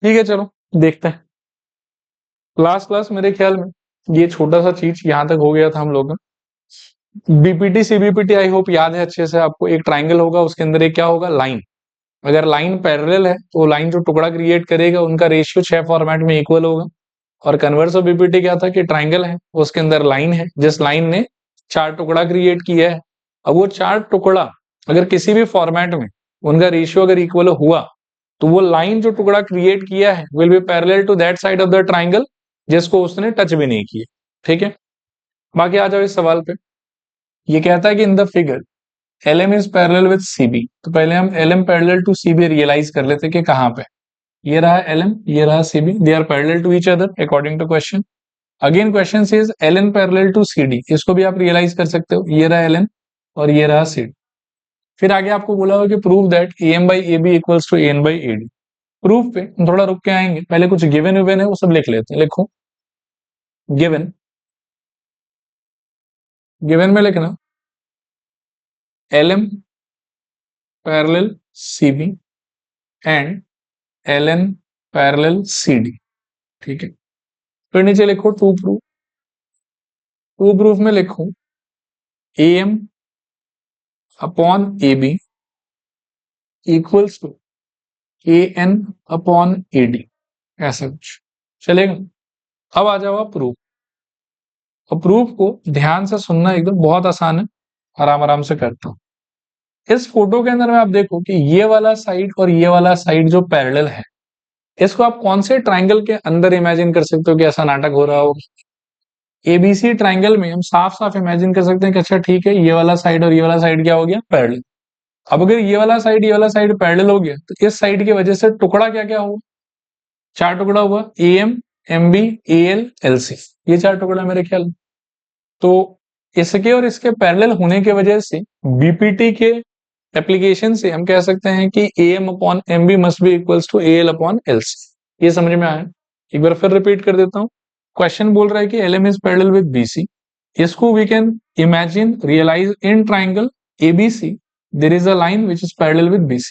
ठीक है, चलो देखते हैं। लास्ट क्लास मेरे ख्याल में ये छोटा सा चीज यहाँ तक हो गया था हम लोग का। बीपीटी सीबीपीटी आई होप याद है अच्छे से आपको। एक ट्राइंगल होगा, उसके अंदर एक क्या होगा, लाइन। अगर लाइन पैरेलल है तो लाइन जो टुकड़ा क्रिएट करेगा उनका रेशियो 6 फॉर्मेट में इक्वल होगा। और कन्वर्स ऑफ बीपीटी क्या था कि ट्राइंगल है, उसके अंदर लाइन है, जिस लाइन ने 4 टुकड़ा क्रिएट किया है। अब वो 4 टुकड़ा अगर किसी भी फॉर्मेट में उनका रेशियो अगर इक्वल हुआ तो वो लाइन जो टुकड़ा क्रिएट किया है will be parallel to that side of the triangle जिसको उसने टच भी नहीं किया। ठीक है, बाकी आ जाओ इस सवाल पे। ये कहता है कि in the figure LM is parallel with CB। तो पहले हम LM parallel to CB realise कर लेते कि कहां पे। ये रहा LM, ये रहा CB, they are parallel to each other according to question. Again question says LN parallel to CD, इसको भी आप रियलाइज कर सकते हो। ये रहा LN और ये रहा CD। फिर आगे आपको बोला होगा कि prove that AM by AB equals to AN by AD। Proof पे हम थोड़ा रुक के आएंगे, पहले कुछ गिवन विवन है वो सब लिख लेते हैं। लिखो गिवन, गिवन में लिखना LM parallel CB and LN parallel CD। ठीक है, फिर नीचे लिखो टू प्रूफ। टू प्रूफ में लिखो AM upon AB equals to AN upon AD, ऐसा कुछ चलेगा। अब आ जाओ आप प्रूफ। और प्रूफ को ध्यान से सुनना, एकदम बहुत आसान है, आराम आराम से करता हूं। इस फोटो के अंदर में आप देखो कि ये वाला साइड और ये वाला साइड जो पैरेलल है, इसको आप कौन से ट्राइंगल के अंदर इमेजिन कर सकते हो कि ऐसा नाटक हो रहा हो। एबीसी ट्राइंगल में हम साफ साफ इमेजिन कर सकते हैं कि अच्छा ठीक है, ये वाला साइड और ये वाला साइड क्या हो गया, पैरेलल। अब अगर ये वाला साइड ये वाला साइड पैरेलल हो गया तो इस साइड की वजह से टुकड़ा क्या क्या हुआ, 4 टुकड़ा हुआ, AM MB AL LC, ये 4 टुकड़ा मेरे ख्याल। तो इसके और इसके पैरेलल होने की वजह से बीपीटी के एप्लीकेशन से हम कह सकते हैं कि AM upon MB must be equals to AL upon LC। ये समझ में आया? एक बार फिर रिपीट कर देता हूं। क्वेश्चन बोल रहा है कि LM is parallel with BC। इसको we can imagine realise in triangle ABC there is a line which is parallel with BC।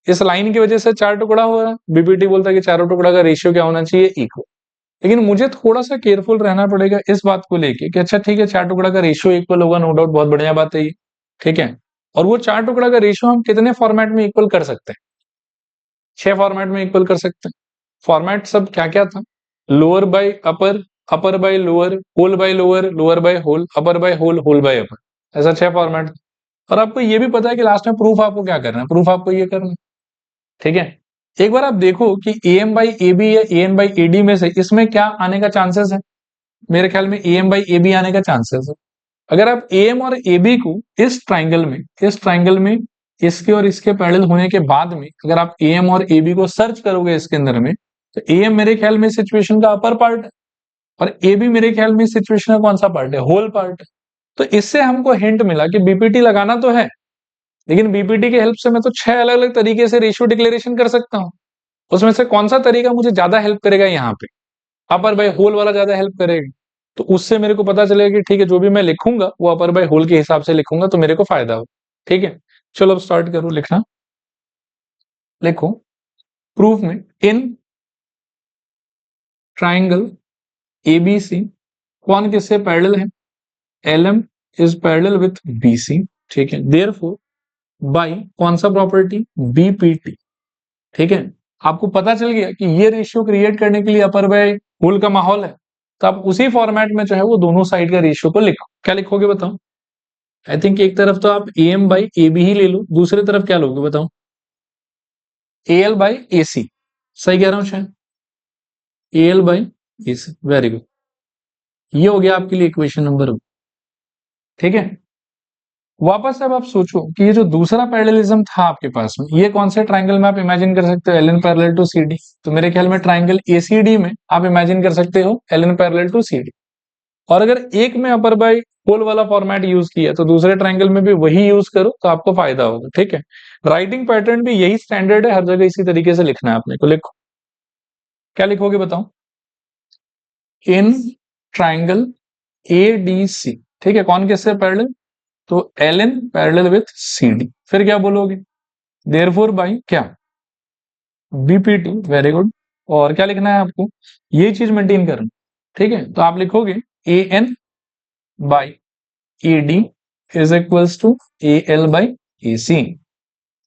इस लाइन की वजह से 4 टुकड़ा हो रहा है। बीपीटी बोलता है कि चारों टुकड़ा का रेशियो क्या होना चाहिए, इक्वल। लेकिन मुझे थोड़ा सा केयरफुल रहना पड़ेगा इस बात को लेके कि अच्छा ठीक है, 4 टुकड़ा का रेशियो इक्वल होगा, नो डाउट, बहुत बढ़िया बात है ये। ठीक है, और वो 4 टुकड़ा का रेशियो हम कितने फॉर्मेट में इक्वल कर सकते हैं? 6 फॉर्मेट में इक्वल कर सकते हैं। फॉर्मेट सब क्या क्या था? Lower by upper, upper by lower, whole by lower, lower by whole, upper by whole, whole by upper, ऐसा 6 फॉर्मेट। और आपको ये भी पता है कि लास्ट में प्रूफ आपको क्या करना है, प्रूफ आपको ये करना है। ठीक है, एक बार आप देखो कि AM बाई AB या AN बाई AD में से इसमें क्या आने का चांसेस है। मेरे ख्याल में AM बाई AB आने का चांसेस है। अगर आप AM और AB को इस ट्राइंगल में इसके और इसके पैरेलल होने के बाद में अगर आप AM और AB को सर्च करोगे इसके अंदर में, तो AM मेरे ख्याल में सिचुएशन का अपर पार्ट है और AB मेरे ख्याल में सिचुएशन का कौन सा पार्ट है, होल पार्ट है। तो इससे हमको हिंट मिला कि बीपीटी लगाना तो है, लेकिन बीपीटी की हेल्प से मैं तो 6 अलग अलग तरीके से रेशियो डिक्लेरेशन कर सकता हूँ। उसमें से कौन सा तरीका मुझे ज्यादा हेल्प करेगा, यहाँ पे अपर बाय होल वाला ज्यादा हेल्प करेगा। तो उससे मेरे को पता चलेगा कि ठीक है, जो भी मैं लिखूंगा वो अपर बाय होल के हिसाब से लिखूंगा तो मेरे को फायदा हो। ठीक है, चलो अब स्टार्ट करो लिखना। लिखो प्रूफ में इन ट्राइंगल ABC कौन किससे पैरेलल है, LM is parallel with BC। ठीक है, देयरफॉर बाय कौन सा प्रॉपर्टी, BPT। ठीक है, आपको पता चल गया कि ये रेशियो क्रिएट करने के लिए अपर बाय होल का माहौल है, तो आप उसी फॉर्मेट में जो है वो दोनों साइड का रेशियो को लिखो। क्या लिखोगे बताओ? आई थिंक एक तरफ तो आप AM बाई AB ही ले लो, दूसरी तरफ क्या लोगे बताओ? AL by AC। सही कह रहा हूं शायद, AL by AC, very good. ये हो गया आपके लिए इक्वेशन नंबर 1। ठीक है, वापस अब आप सोचो कि ये जो दूसरा पैरेललिज्म था आपके पास में, ये कौन से ट्राइंगल में आप इमेजिन कर सकते हो, LN पैरेलल टू CD। तो मेरे ख्याल में ट्राइंगल ACD में आप इमेजिन कर सकते हो LN पैरेलल टू CD। और अगर एक में अपर बाय होल वाला फॉर्मेट यूज किया तो दूसरे ट्राइंगल में भी वही यूज करो तो आपको फायदा होगा। ठीक है, राइटिंग पैटर्न भी यही स्टैंडर्ड है, हर जगह इसी तरीके से लिखना है आपने को। लिखो क्या लिखोगे बताओ? In triangle ADC। ठीक है, कौन किससे पैरेलल, तो LN पैरेलल विथ CD। फिर क्या बोलोगे, देयरफॉर बाय क्या, बीपीटी, वेरी गुड। और क्या लिखना है आपको, ये चीज मेंटेन करना, ठीक है। तो आप लिखोगे A N by A D is equals to A L by A C,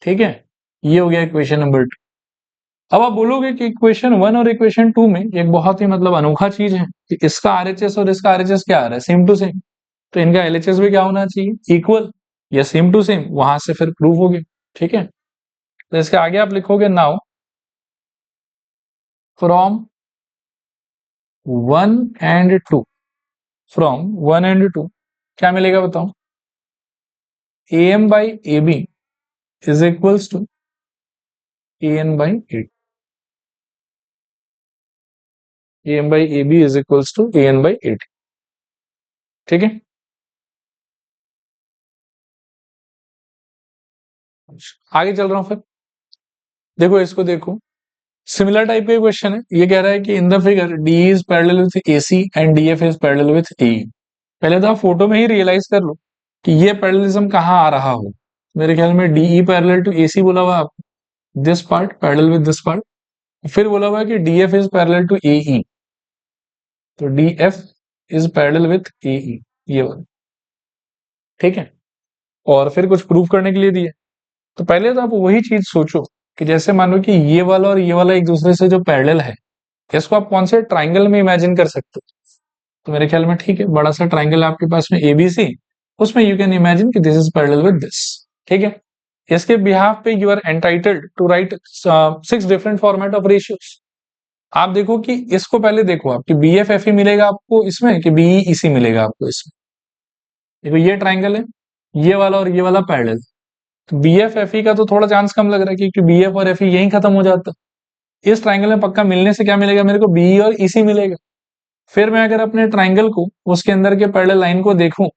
ठीक है। ये हो गया इक्वेशन नंबर 2। अब आप बोलोगे कि इक्वेशन 1 और इक्वेशन 2 में एक बहुत ही मतलब अनोखा चीज है कि इसका आरएचएस और इसका आरएचएस क्या आ रहा है, सेम टू सेम। तो इनका एलएचएस भी क्या होना चाहिए, इक्वल या सेम टू सेम, वहां से फिर प्रूव हो गया, ठीक है। तो इसके आगे आप लिखोगे now from 1 and 2, from 1 and 2 क्या मिलेगा बताओ, A M by A B is equals to A N by A, A M by A B is equals to A N by A, ठीक है। आगे चल रहा हूं फिर, देखो इसको देखो, सिमिलर टाइप का क्वेश्चन है। ये कह रहा है कि in the figure D is parallel with AC and D F is parallel with A. पहले तो आप फोटो में ही रियलाइज कर लो कि ये पैरेललिज्म कहाँ आ रहा हो। मेरे ख्याल में डीई पैरेलल टू एसी बोला हुआ आप, this part parallel with this part. फिर बोला हुआ कि D F is parallel to AE, तो D F is parallel with AE, ये वाला, ठीक है। और फिर कुछ प्रूफ करने के लिए दिए। तो पहले तो आप वही चीज सोचो कि जैसे मानो कि ये वाला और ये वाला एक दूसरे से जो पैरेलल है, इसको आप कौन से ट्राइंगल में इमेजिन कर सकते हो। तो मेरे ख्याल में ठीक है, बड़ा सा ट्राइंगल है आपके पास में एबीसी, उसमें यू कैन इमेजिन कि this is parallel with this, ठीक है। इसके बिहाफ पे you are entitled to write 6 different format of ratios. आप देखो कि इसको पहले देखो आप कि बी एफ एफ ई मिलेगा आपको इसमें कि बीई इसी मिलेगा आपको इसमें। देखो ये ट्राइंगल है, ये वाला और ये वाला पैरेलल, तो बी एफ एफ ई का तो थोड़ा चांस कम लग रहा है क्योंकि बी एफ और एफ ई यही खत्म हो जाता है। इस ट्राइंगल में पक्का मिलने से क्या मिलेगा मेरे को, बीई और इसी मिलेगा। फिर मैं अगर अपने ट्राइंगल को उसके अंदर के पैरेलल लाइन को देखूं,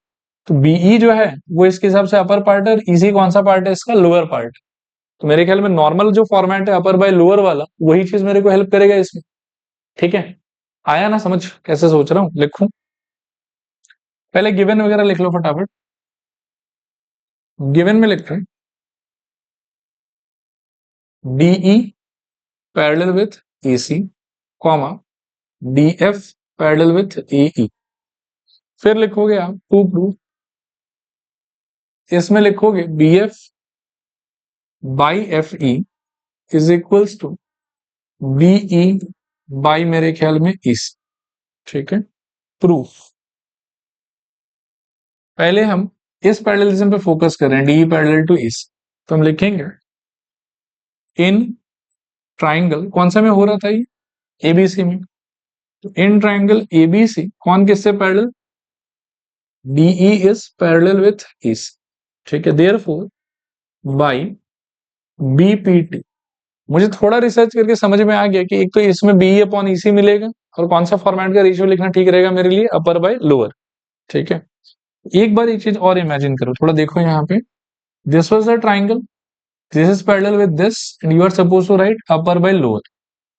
तो बीई जो है वो इसके हिसाब से अपर पार्ट है और इसी कौन सा पार्ट है इसका, लोअर पार्ट। तो मेरे ख्याल में नॉर्मल जो फॉर्मेट है अपर बाय लोअर वाला, वही चीज मेरे को हेल्प करेगा इसमें, ठीक है। आया ना समझ कैसे सोच रहा हूँ, लिखूं पहले गिवन वगैरह लिख लो फटाफट। गिवन में लिखते हैं DE parallel with AC comma D F parallel with AE. फिर लिखोगे आप टू प्रूफ, इसमें लिखोगे B F by F E is equals to BE by मेरे ख्याल में इस, ठीक है। प्रूफ, पहले हम इस पैरेललिज्म पे फोकस कर रहे हैं, डी पैरेलल टू इस, तो हम लिखेंगे इन ट्राइंगल, कौन सा में हो रहा था ये, एबीसी में। तो इन ट्राइंगल एबीसी कौन किससे parallel, DE is parallel with इस, ठीक है। देयरफॉर बाई बीपीटी, मुझे थोड़ा रिसर्च करके समझ में आ गया कि एक तो इसमें बी अपॉन ईसी मिलेगा और कौन सा फॉर्मेट का रेशियो लिखना ठीक रहेगा मेरे लिए, अपर बाय लोअर, ठीक है। एक बार एक चीज और इमेजिन करो, थोड़ा देखो यहाँ पे, this was a triangle, this is parallel with this and you are suppose to write upper by lower,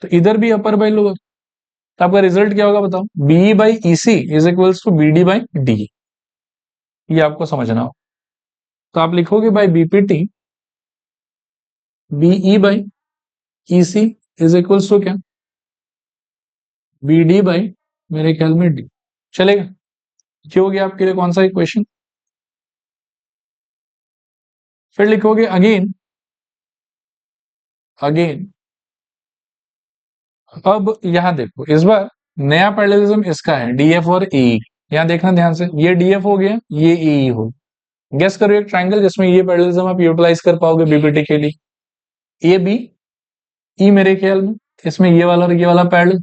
तो इधर भी अपर बाय लोअर, तो आपका रिजल्ट क्या होगा बताओ, B by E C is equals to B D by D, ये आपको समझना हो। तो आप लिखोगे by BPT BE by E C is equals to क्या, बी डी बाई मेरे ख्याल में डी, चलेगा। ये हो गया आपके लिए कौन सा इक्वेशन। फिर लिखोगे अगेन अगेन, अब यहां देखो इस बार नया पैरेललिज्म इसका है डीएफ और ए, यहां देखना ध्यान से, ये डीएफ हो गया ये ए हो, गेस करो एक ट्राइंगल जिसमें ये पैरेललिज्म आप यूटिलाइज कर पाओगे बीपीटी के लिए, ए बी ई मेरे ख्याल में, इसमें ये वाला और ये वाला पैरेलल।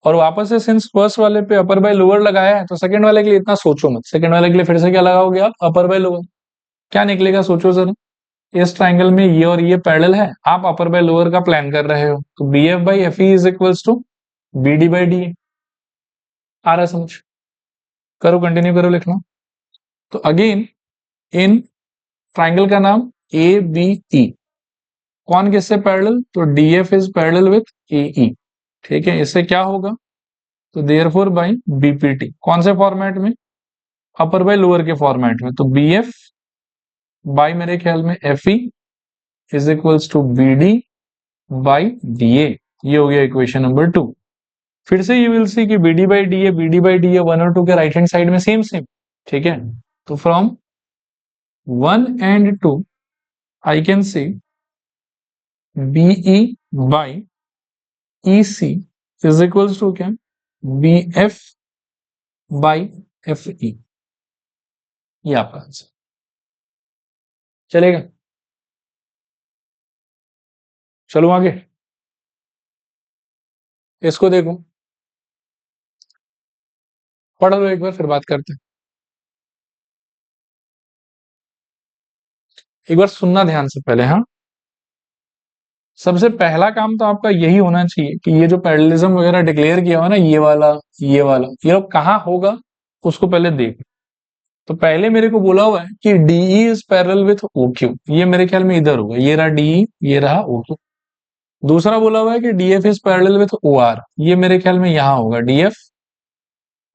और वापस से सिंस फर्स्ट वाले पे अपर बाय लोअर लगाया है, तो सेकंड वाले के लिए इतना सोचो मत, सेकंड वाले के लिए फिर से क्या लगाओगे आप, अपर बाय लोअर। क्या निकलेगा सोचो जरा, इस ट्राइंगल में ये और ये पैरेलल है, आप अपर बाय लोअर का प्लान कर रहे हो, तो B F by F E is equals to B D by D, आ रहा समझ, करो कंटिन्यू करो लिखना। तो अगेन इन ट्राइंगल का नाम ए बी ई, कौन किससे पैरेलल, तो D F is parallel with A E, ठीक है। इससे क्या होगा, तो देयरफॉर बाई बीपीटी कौन से फॉर्मेट में, अपर बाय लोअर के फॉर्मेट में, तो बी एफ बाई मेरे ख्याल में F E is equals to B D by D A. ये हो गया इक्वेशन नंबर 2। फिर से यू विल सी कि B D by D A, B D by D A 1 और 2 के राइट हैंड साइड में सेम सेम। ठीक है, तो from 1 and 2 I can say BE by E C is equals to क्या, B F by F E. ये आपका answer चलेगा। चलो आगे, इसको देखो, पढ़ लो एक बार फिर बात करते हैं। एक बार सुनना ध्यान से पहले, हाँ। सबसे पहला काम तो आपका यही होना चाहिए कि ये जो पैरेललिज्म वगैरह डिक्लेयर किया हुआ ना, ये वाला ये लोग कहाँ होगा उसको पहले देख। तो पहले मेरे को बोला हुआ है कि DE is parallel with O Q, ये मेरे ख्याल में इधर होगा, ये रहा डीई, ये रहा ओ क्यू। दूसरा बोला हुआ है कि DF is parallel with O R, ये मेरे ख्याल में यहाँ होगा डीएफ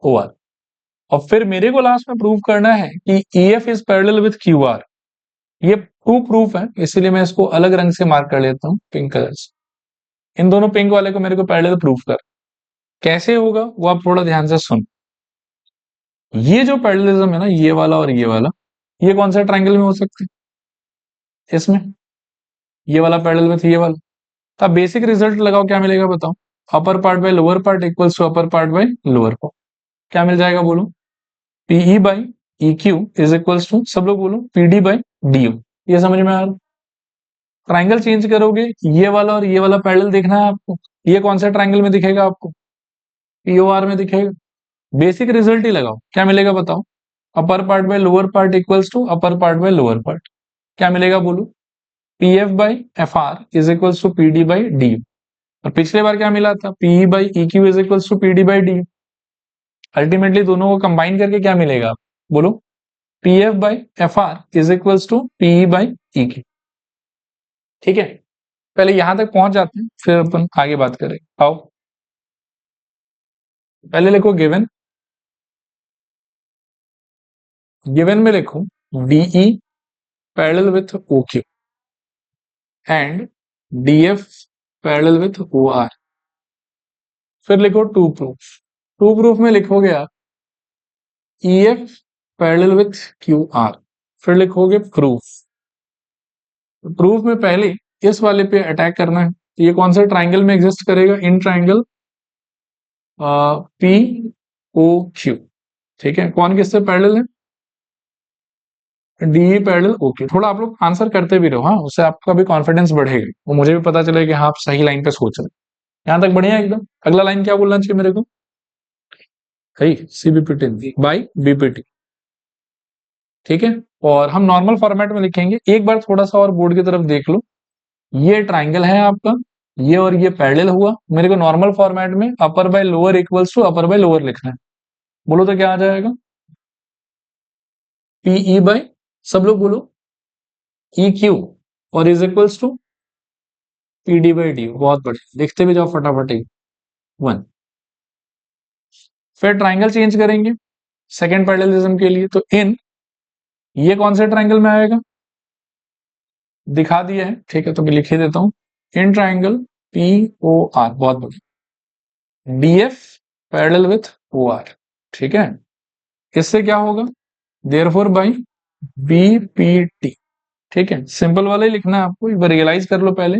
ओ आर। और फिर मेरे को लास्ट में प्रूव करना है कि EF is parallel with Q are. ये टू प्रूफ है, इसीलिए मैं इसको अलग रंग से मार्क कर लेता हूँ, पिंक कलर से। इन दोनों पिंक वाले को मेरे को पैरेलल प्रूफ कर, कैसे होगा वो आप थोड़ा ध्यान से सुन। ये जो पैरेललिज्म है ना, ये वाला और ये वाला, ये कौन सा ट्रायंगल में हो सकते हैं इसमें, ये वाला पैरेलल विथ ये वाला। तो आप बेसिक रिजल्ट लगाओ, क्या मिलेगा बताओ। Upper part by lower part equals to upper part by lower part. क्या मिल जाएगा बोलो, PE by E Q is equals to, सब लोग बोलो, पीडी बाई डी यू। ये समझ में आ रहा है। ट्राइंगल चेंज करोगे, ये वाला और ये वाला पैरेलल देखना है आपको। ये कौन सा ट्राइंगल में दिखेगा आपको, पीओआर में दिखेगा। बेसिक रिजल्ट ही लगाओ, क्या मिलेगा बताओ। Upper part by lower part equals to upper part by lower part. क्या मिलेगा बोलो, P F by F R is equals to P D by D. और पिछले बार क्या मिला था, PE by E Q is equals to P D by D. Ultimately दोनों को कंबाइन करके क्या मिलेगा बोलो, P F by F R is equals to PE by E Q. ठीक है, पहले यहां तक पहुंच जाते हैं, फिर अपन आगे बात करेंगे। आओ पहले लिखो गिवन, गिवन में लिखो DE parallel with O Q and DF parallel with O R. फिर लिखो टू प्रूफ, टू प्रूफ में लिखोगे आप EF parallel with Q R. फिर लिखोगे प्रूफ, प्रूफ में पहले इस वाले पे अटैक करना है। ये कौन सा ट्राइंगल में एग्जिस्ट करेगा, in triangle P O Q. ठीक है, कौन किससे पैरेलल है, डी पैरेलल ओके। थोड़ा आप लोग आंसर करते भी रहो, हाँ, उससे आपका भी कॉन्फिडेंस बढ़ेगा, वो मुझे भी पता चलेगा कि हाँ आप सही लाइन पे सोच रहे हैं। यहां तक बढ़िया एकदम। अगला लाइन क्या बोलना चाहिए मेरे को, सही, सीबीपीटी बाई बीपीटी। ठीक है, और हम नॉर्मल फॉर्मेट में लिखेंगे। एक बार थोड़ा सा और बोर्ड की तरफ देख लो, ये ट्राइंगल है आपका, ये और ये पैरेलल हुआ। मेरे को नॉर्मल फॉर्मेट में upper by lower equals to upper by lower लिखना है। बोलो तो क्या आ जाएगा, पीई बाई, सब लोग बोलो, ई क्यू और is equals to P D by D. बहुत बढ़िया, लिखते भी जाओ फटाफट ही, 1। फिर ट्राइंगल चेंज करेंगे सेकेंड पैरेललिज्म के लिए, तो इन, ये कौन से ट्राइंगल में आएगा, दिखा दिया है, ठीक है, तो मैं लिख ही देता हूं, in triangle P O R. बहुत बढ़िया, D F parallel with O R. ठीक है, इससे क्या होगा, therefore by B P T. ठीक है, सिंपल वाला ही लिखना है आपको, एक बार रियलाइज कर लो पहले।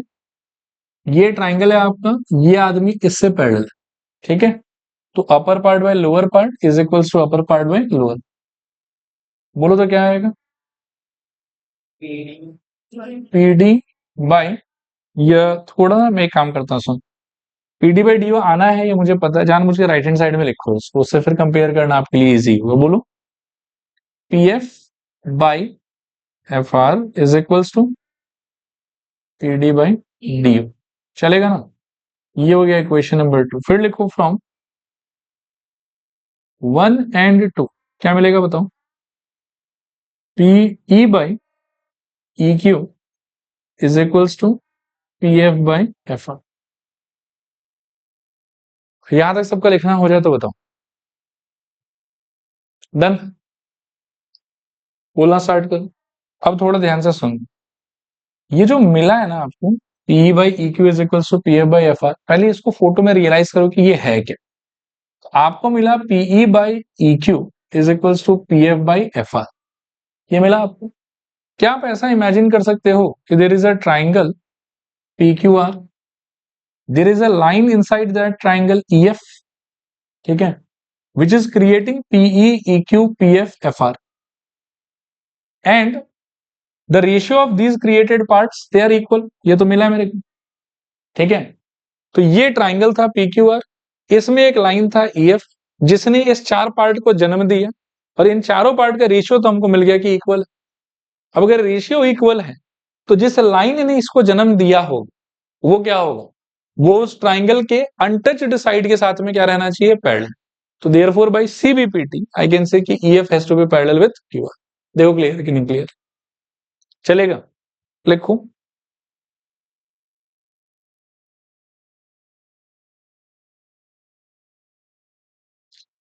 ये ट्राइंगल है आपका, ये आदमी इससे पैरेलल, ठीक है, तो upper part by lower part is equals to upper part by lower. बोलो तो क्या आएगा, पी डी बाई, ये थोड़ा ना मैं एक काम करता हूँ, सुन, पीडी बाई डी आना है ये मुझे पता है, जानबूझ के राइट हैंड साइड में लिखो उसको, उससे फिर कंपेयर करना आपके लिए इजी होगा। बोलो P F by F R is equals to P D by D, चलेगा ना। ये हो गया इक्वेशन नंबर 2। फिर लिखो फ्रॉम 1 एंड 2 क्या मिलेगा बताओ, P E by E Q is equals to P F by F R. यहां तक सबका लिखना हो जाए तो बताओ, डन, बोलना स्टार्ट करो। अब थोड़ा ध्यान से सुन, ये जो मिला है ना आपको, P by E Q is equal to P F by F R. पहले इसको फोटो में रियलाइज करो कि ये है क्या। तो आपको मिला P E by E Q is equal to P F by F R, ये मिला आपको। क्या आप ऐसा इमेजिन कर सकते हो कि there is a triangle P Q R, there is a line inside that triangle E F, ठीक है, which is creating PE, EQ, PF, FR, and the ratio of these created parts they are equal। ये तो मिला है मेरे को, ठीक है। तो ये ट्राइंगल था PQR, इसमें एक लाइन था EF जिसने इस चार पार्ट को जन्म दिया, और इन चारों पार्ट का रेशियो तो हमको मिल गया कि इक्वल। अब अगर रेशियो इक्वल है तो जिस लाइन ने इसको जन्म दिया होगा वो क्या होगा, वो उस ट्राइंगल के अनटच्ड साइड के साथ में क्या रहना चाहिए, पैरेलल। तो therefore by CBPT I can say कि EF has to be parallel with QR। देखो क्लियर है कि नहीं क्लियर, चलेगा। लिखो,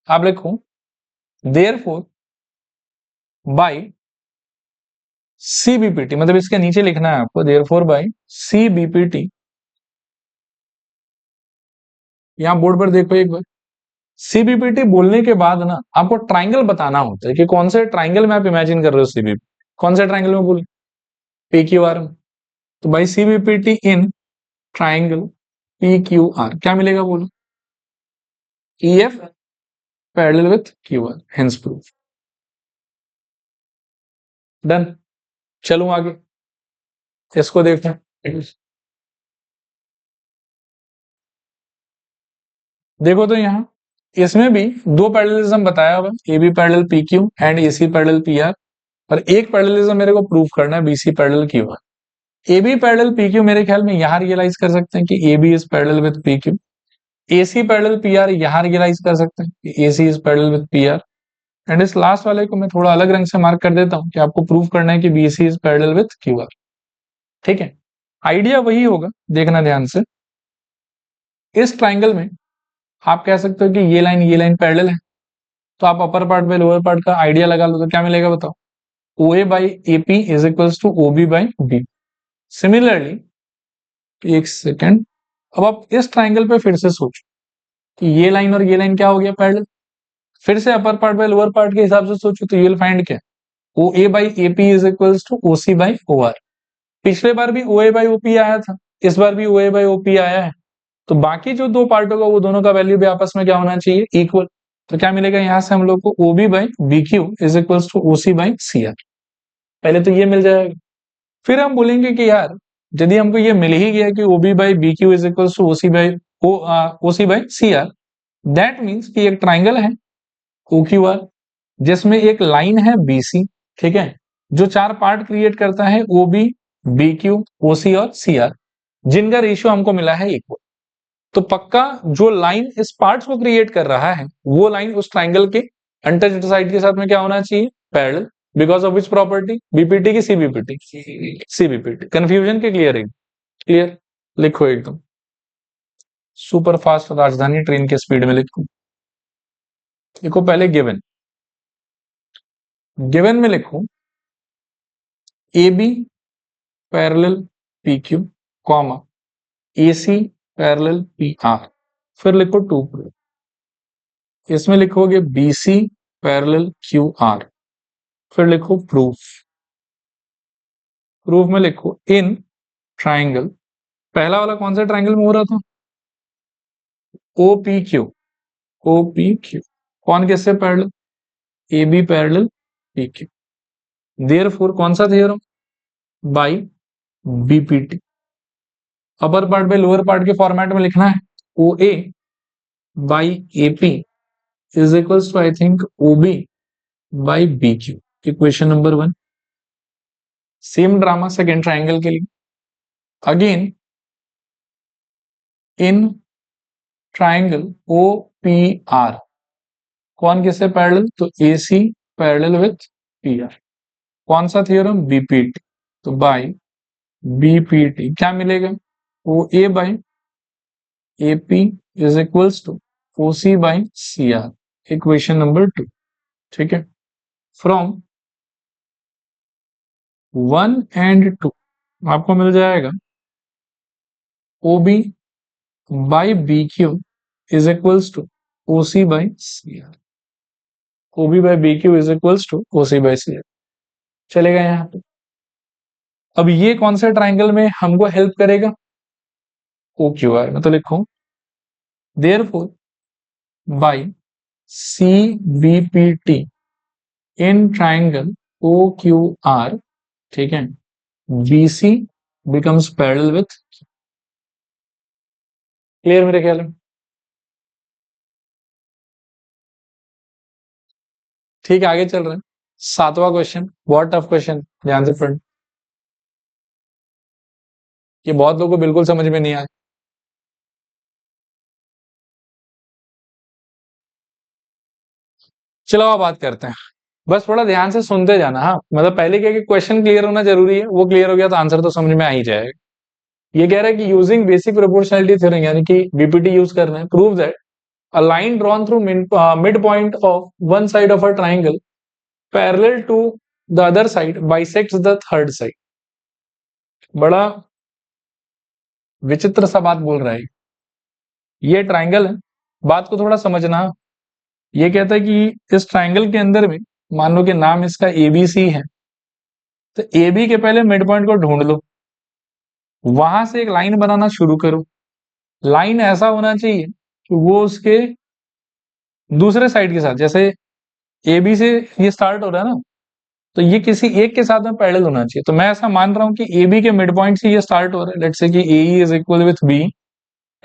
आप लिखो देयरफॉर बाय CBPT, मतलब इसके नीचे लिखना है आपको देयरफॉर बाय CBPT। यहां बोर्ड पर देखो एक बार, CBPT बोलने के बाद ना आपको ट्राइंगल बताना होता है कि कौन से ट्राइंगल में आप इमेजिन कर रहे हो CBPT, कौन से ट्राइंगल में बोल, PQR में। तो by CBPT in triangle PQR क्या मिलेगा बोलो, EF parallel with QR, hence proof. Done, चलो आगे इसको देखो। देखो तो यहाँ इसमें भी दो पैरेललिज्म बताया हुआ, AB parallel PQ and AC parallel PR, और एक पैरेललिज्म मेरे को प्रूफ करना है BC parallel QR। AB parallel PQ मेरे ख्याल में यहाँ रियलाइज कर सकते हैं कि AB is parallel with PQ। AC parallel PR यहाँ रियलाइज कर सकते हैं कि AC is parallel with PR। And इस लास्ट वाले को मैं थोड़ा अलग रंग से मार्क कर देता हूँ कि आपको प्रूफ करना है कि BC is parallel with QR, ठीक है। आइडिया वही होगा, देखना ध्यान से। इस ट्राइंगल में आप कह सकते हो कि ये लाइन पैरेलल है, तो आप अपर पार्ट में लोअर पार्ट का आइडिया लगा लो, तो क्या मिलेगा बताओ, OA by AP is equals to OB by B। Similarly, एक सेकेंड, अब आप इस ट्राइंगल पे फिर से सोचो कि ये लाइन और ये लाइन क्या हो गया, पैरेलल। फिर से upper part by lower part के हिसाब से सोचो तो यू विल फाइंड क्या, OA by AP is equals to OC by OR। पिछले बार भी OA बाई OP आया था, इस बार भी OA बाई OP आया है, तो बाकी जो दो पार्ट होगा वो दोनों का वैल्यू भी आपस में क्या होना चाहिए, इक्वल। तो क्या मिलेगा यहाँ से हम लोग को, OB by BQ is equals to OC by CR। पहले तो ये मिल जाएगा, फिर हम बोलेंगे कि यार यदि हमको ये मिल ही गया कि OB by BQ is equals to OC by CR, that means कि एक ट्राइंगल है OQR जिसमें एक लाइन है BC, ठीक है, जो चार पार्ट क्रिएट करता है OB, BQ, OC और CR, जिनका रेशियो हमको मिला है इक्वल। तो पक्का जो लाइन इस पार्ट्स को क्रिएट कर रहा है वो लाइन उस ट्राइंगल के अनटच्ड साइड के साथ में क्या होना चाहिए, parallel. Because of which property, BPT की CBPT, CBPT। कंफ्यूजन के क्लियर है, क्लियर। लिखो एकदम सुपर फास्ट राजधानी ट्रेन के स्पीड में लिखो। लिखो पहले गिवन, गिवन में लिखो AB parallel PQ comma AC parallel PR, फिर लिखो टू प्रूफ। इसमें लिखोगे BC पैरेलल QR, फिर लिखो प्रूफ। प्रूफ में लिखो इन ट्राइंगल, पहला वाला कौन सा ट्राइंगल में हो रहा था, OPQ, OPQ कौन किससे parallel, AB parallel PQ। Therefore कौन सा theorem, by BPT। Upper part by lower part के फॉर्मेट में लिखना है, OA by AP is equals to I think OB by BQ। Equation number 1। Same drama second triangle के लिए, again in triangle OPR कौन किससे पैरेलल, तो AC parallel with PR। कौन सा थ्योरम, BPT। तो बाय BPT क्या मिलेगा, OA by AP is equals to OC by CR। Equation number 2, ठीक है। फ्रॉम 1 एंड 2 आपको मिल जाएगा O B by B Q is equals to O C by C R. O B by B Q is equals to O C by C R. चलेगा यहाँ पे। अब ये कौन से ट्राइंगल में हमको हेल्प करेगा? ओ क्यू आर में। तो लिखो therefore by C B P T in triangle O Q R, ठीक है, B C becomes parallel with. Clear मेरे ख्याल में? ठीक है, आगे चल रहे हैं। 7वां क्वेश्चन, बहुत टफ क्वेश्चन, ध्यान से पढ़। ये बहुत लोगों को बिल्कुल समझ में नहीं आया। चलो अब बात करते हैं। बस थोड़ा ध्यान से सुनते जाना। हाँ, मतलब पहले क्या कि क्वेश्चन क्लियर होना जरूरी है, वो क्लियर हो गया तो आंसर तो समझ में आ ही जाएगा। ये कह रहा है कि यूजिंग बेसिक प्रोपोर्शनलिटी थ्योरम, यानी कि बीपीटी यूज करना है, prove that a line drawn through mid point of one side of a triangle parallel to the other side bisects the third side. बड़ा विचित्र सा बात बोल रहा है। ये ट्राइंगल है, बात को थोड़ा समझना। ये कहता है कि इस ट्राइंगल के अंदर में मान लो कि नाम इसका एबीसी है, तो एबी के पहले मिड पॉइंट को ढूंढ लो, वहां से एक लाइन बनाना शुरू करो। लाइन ऐसा होना चाहिए कि वो उसके दूसरे साइड के साथ, जैसे ए बी से ये स्टार्ट हो रहा है ना, तो ये किसी एक के साथ में पैरेलल होना चाहिए। तो मैं ऐसा मान रहा हूं कि ए बी के मिड पॉइंट से ये स्टार्ट हो रहा है, लेट्स से कि A is equal with B,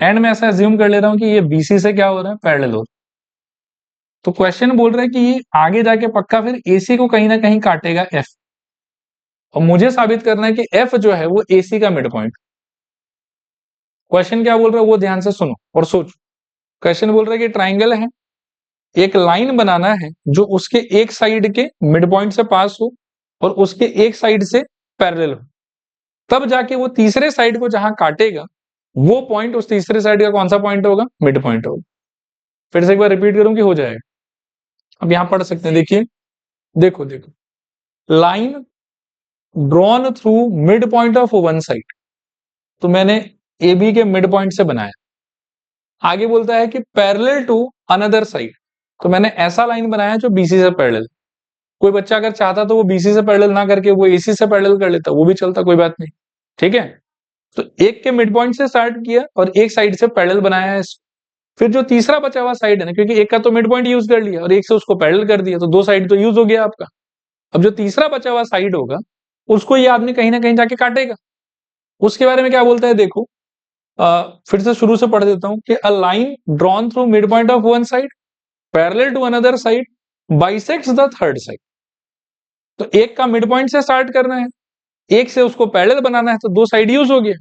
and मैं ऐसा अज्यूम कर ले रहा हूं कि ये बीसी से क्या हो रहा है, पैरेलल हो रहा है। तो क्वेश्चन बोल रहा है कि ये आगे जाके पक्का फिर एसी को कहीं ना कहीं काटेगा एफ, और मुझे साबित करना है कि एफ जो है वो एसी का मिड पॉइंट। क्वेश्चन क्या बोल रहा है वो ध्यान से सुनो और सोचो। क्वेश्चन बोल रहा है कि ट्राइंगल है, एक लाइन बनाना है जो उसके एक साइड के मिड पॉइंट से पास हो और उसके एक साइड से पैरेलल हो, तब जाके वो तीसरे साइड को जहां काटेगा वो पॉइंट उस तीसरे साइड का कौन सा पॉइंट होगा, मिड पॉइंट होगा। फिर से एक बार रिपीट करूं कि हो जाएगा। अब यहां पढ़ सकते हैं, देखिए, देखो देखो, line drawn through mid point of one side, तो मैंने ए बी के मिड पॉइंट से बनाया। आगे बोलता है कि पैरेलल टू अनदर साइड, तो मैंने ऐसा लाइन बनाया जो बीसी से पैरेलल। कोई बच्चा अगर चाहता तो वो बीसी से पैरेलल ना करके वो एसी से पैरेलल कर लेता, वो भी चलता, कोई बात नहीं, ठीक है। तो एक के मिड पॉइंट से स्टार्ट किया और एक साइड से पैरेलल बनाया है इसको। फिर जो तीसरा बचा हुआ साइड है ना, क्योंकि एक का तो मिड पॉइंट यूज कर लिया और एक से उसको पैरेलल कर दिया, तो दो साइड तो यूज हो गया आपका। अब जो तीसरा बचा हुआ साइड होगा उसको ये आदमी कहीं ना कहीं जाके काटेगा। उसके बारे में क्या बोलता है देखो, फिर से शुरू से पढ़ देता हूं कि a line drawn through mid point of one side parallel to another side bisects the third side. तो एक का मिड पॉइंट से स्टार्ट करना है, एक से उसको पैरेलल बनाना है, तो दो साइड यूज हो गया।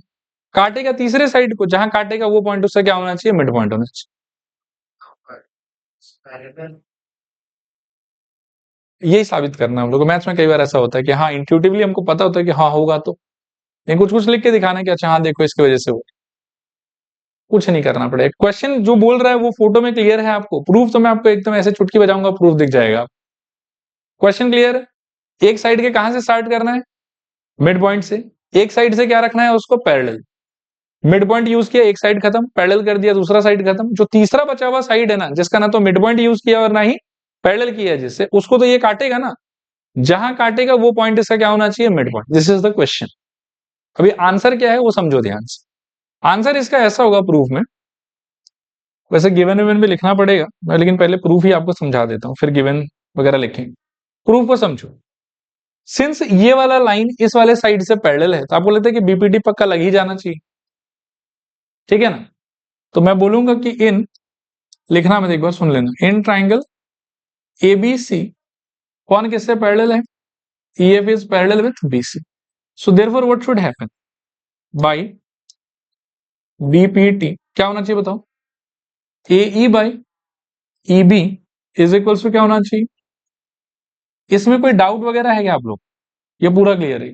काटेगा तीसरे साइड को, जहां काटेगा वो पॉइंट उससे क्या होना चाहिए, मिड पॉइंट होना चाहिए। यही साबित करना है हम लोग को। मैथ्स में कई बार ऐसा होता है कि हाँ इंट्यूटिवली हमको पता होता है कि हाँ होगा, तो नहीं कुछ कुछ लिख के दिखाना है कि अच्छा हाँ देखो इसकी वजह से हो। कुछ नहीं करना पड़ेगा। क्वेश्चन जो बोल रहा है वो फोटो में क्लियर है आपको, प्रूफ तो मैं आपको एकदम ऐसे चुटकी बजाऊंगा, प्रूफ दिख जाएगा। क्वेश्चन क्लियर है? एक साइड के कहां से स्टार्ट करना है, मिड पॉइंट से। एक साइड से क्या रखना है उसको, पैरेलल। मिड पॉइंट यूज किया, एक साइड खत्म, पैरेलल कर दिया, दूसरा साइड खत्म। जो तीसरा बचा हुआ साइड है ना, जिसका ना तो मिड पॉइंट यूज किया और ना ही पैरेलल किया जिससे, उसको तो ये काटेगा ना, जहां काटेगा वो पॉइंट इसका क्या होना चाहिए, mid point. This is the question. अभी आंसर क्या है वो समझो ध्यान से। आंसर इसका ऐसा होगा प्रूफ में, वैसे गिवन विवन भी लिखना पड़ेगा मैं, लेकिन पहले प्रूफ ही आपको समझा देता हूँ, फिर गिवन वगैरह लिखेंगे। प्रूफ को समझो। सिंस ये वाला लाइन इस वाले साइड से पैरेलल है, तो आपको लगता है कि बीपीटी पक्का लग ही जाना चाहिए, ठीक है ना। तो मैं बोलूंगा कि इन, लिखना मत, एक बार सुन लेना। इन ट्राइंगल एबीसी कौन किससे पैरेलल है, EF is parallel with BC, so therefore what should happen, by BPT क्या होना चाहिए बताओ, AE by EB is equals to क्या होना चाहिए। इसमें कोई डाउट वगैरह है क्या आप लोग, ये पूरा क्लियर है?